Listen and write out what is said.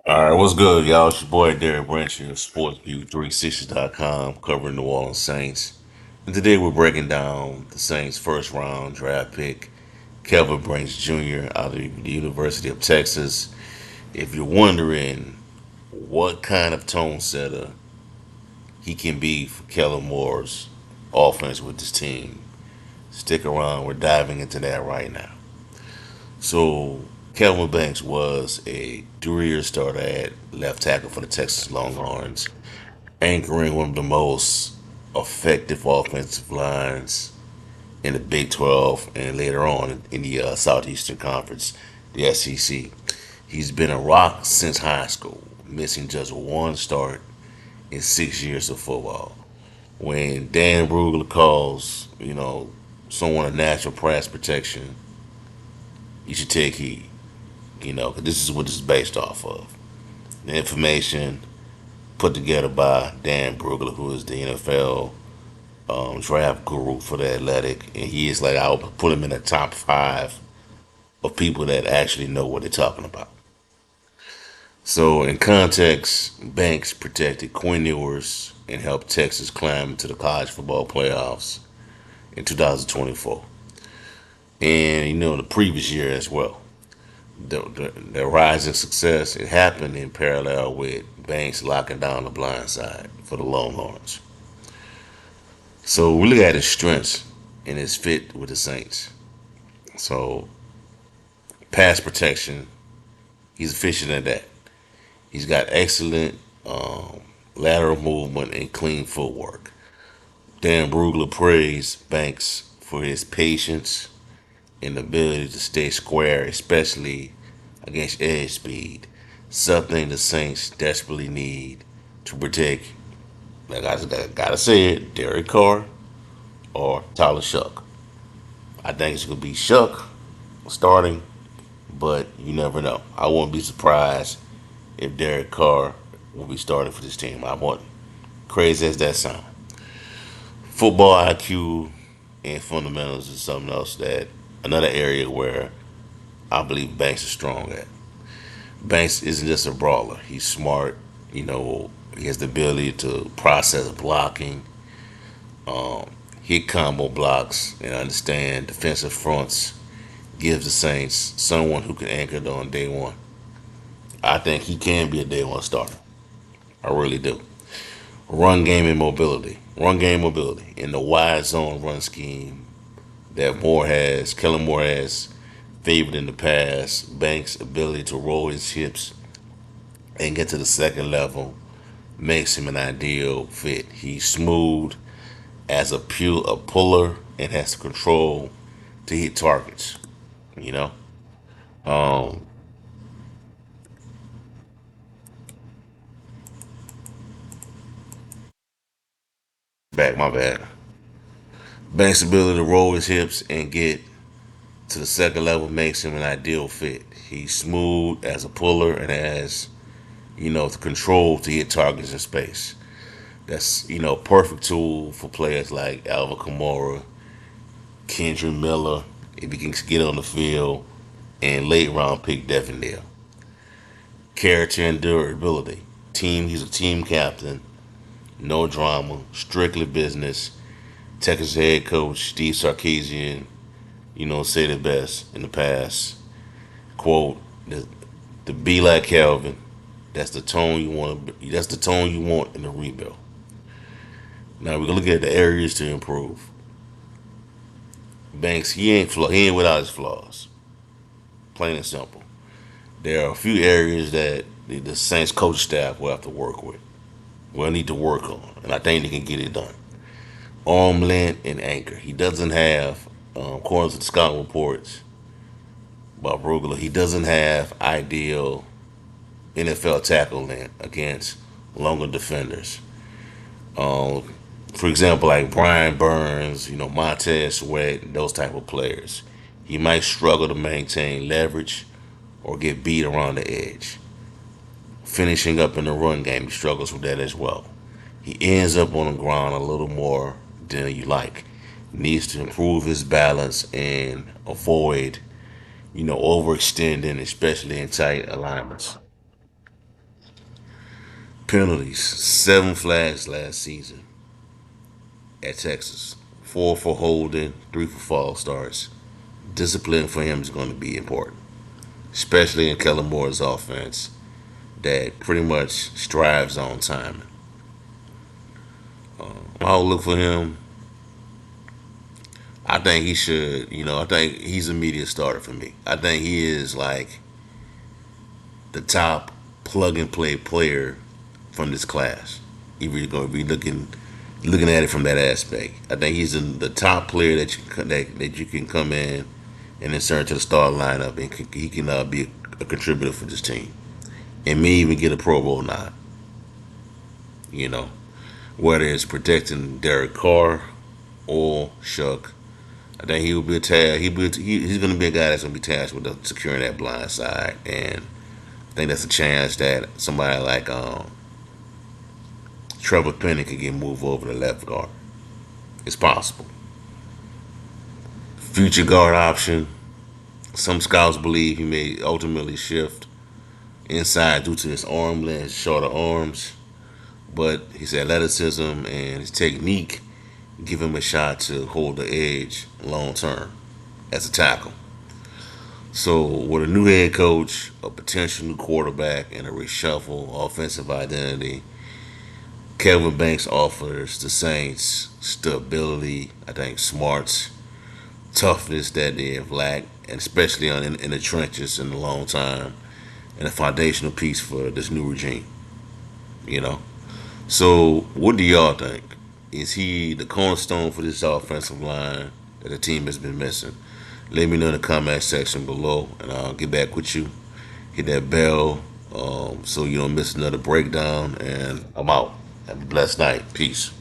All right, what's good, y'all? It's your boy Derrick Branch here, SportsView360.com, covering New Orleans Saints. And today we're breaking down the Saints' first round draft pick, Kelvin Banks Jr. out of the University of Texas. If you're wondering what kind of tone setter he can be for Kellen Moore's offense with this team, stick around. We're diving into that right now. So, Kelvin Banks was a 3-year starter at left tackle for the Texas Longhorns, anchoring one of the most effective offensive lines in the Big 12 and later on in the Southeastern Conference, the SEC. He's been a rock since high school, missing just one start in 6 years of football. When Dan Brugler calls, someone a national pass protection, you should take heed, 'cause this is what this is based off of. The information put together by Dan Brugler, who is the NFL draft guru for the Athletic, and he is like, I'll put him in the top five of people that actually know what they're talking about. So, in context, Banks protected Quinn Ewers and helped Texas climb into the college football playoffs in 2024, and the previous year as well. The rise in success, it happened in parallel with Banks locking down the blind side for the Longhorns. So we look at his strengths and his fit with the Saints. So pass protection, he's efficient at that. He's got excellent lateral movement and clean footwork. Dan Brugler praised Banks for his patience and ability to stay square, especially against edge speed, something the Saints desperately need to protect, like I gotta say it, Derek Carr or Tyler Shough. I think it's gonna be Shough starting, but you never know. I won't be surprised if Derek Carr will be starting for this team. I want crazy as that sound. Football IQ and fundamentals is something else that another area where I believe Banks is strong at. Banks isn't just a brawler. He's smart. He has the ability to process blocking, hit combo blocks, and understand defensive fronts. Gives the Saints someone who can anchor it on day one. I think he can be a day one starter. I really do. Run game and mobility. Run game mobility in the wide zone run scheme that Kellen Moore has favored in the past. Banks' ability to roll his hips and get to the second level makes him an ideal fit. He's smooth as a puller and has the control to hit targets. You know, um, back my bad. Banks' ability to roll his hips and get to the second level makes him an ideal fit. He's smooth as a puller and has the control to hit targets in space. That's perfect tool for players like Alvin Kamara, Kendra Miller, if he can get on the field, and late round pick Devin Dale. Character and durability. He's a team captain. No drama. Strictly business. Texas head coach Steve Sarkisian, said it best in the past. Quote: "The be like Calvin. That's the tone you want. That's the tone you want in the rebuild." Now we're gonna look at the areas to improve. Banks, he ain't without his flaws. Plain and simple. There are a few areas that the Saints coach staff will have to work with. Will need to work on, and I think they can get it done. Arm length and anchor. He doesn't have, according to the scouting reports by Brugler, he doesn't have ideal NFL tackle length against longer defenders. Um, for example, like Brian Burns, Montez Sweat, those type of players. He might struggle to maintain leverage or get beat around the edge. Finishing up in the run game, he struggles with that as well. He ends up on the ground a little more than you like. Needs to improve his balance and avoid, overextending, especially in tight alignments. Penalties: 7 flags last season at Texas. 4 for holding, 3 for false starts. Discipline for him is going to be important, especially in Kellen Moore's offense that pretty much strives on timing. I'll look for him. I think he should, I think he's a media starter for me. I think he is like the top plug and play player from this class. If you're going to be looking at it from that aspect, I think he's the top player that you can come in and insert to the start lineup, and he can be a contributor for this team, and may even get a Pro Bowl nod. You know, whether it's protecting Derek Carr or Shough, I think he will be a task. He's going to be a guy that's going to be tasked with securing that blind side, and I think that's a chance that somebody like Trevor Penning could get moved over to left guard. It's possible. Future guard option. Some scouts believe he may ultimately shift inside due to his arm length, shorter arms, but his athleticism and his technique give him a shot to hold the edge long term as a tackle. So, with a new head coach, a potential new quarterback, and a reshuffle offensive identity, Kelvin Banks offers the Saints stability, I think smarts, toughness that they have lacked, and especially in the trenches in a long time, and a foundational piece for this new regime. You know. So, what do y'all think? Is he the cornerstone for this offensive line that the team has been missing? Let me know in the comment section below, and I'll get back with you. Hit that bell so you don't miss another breakdown, and I'm out. Have a blessed night. Peace.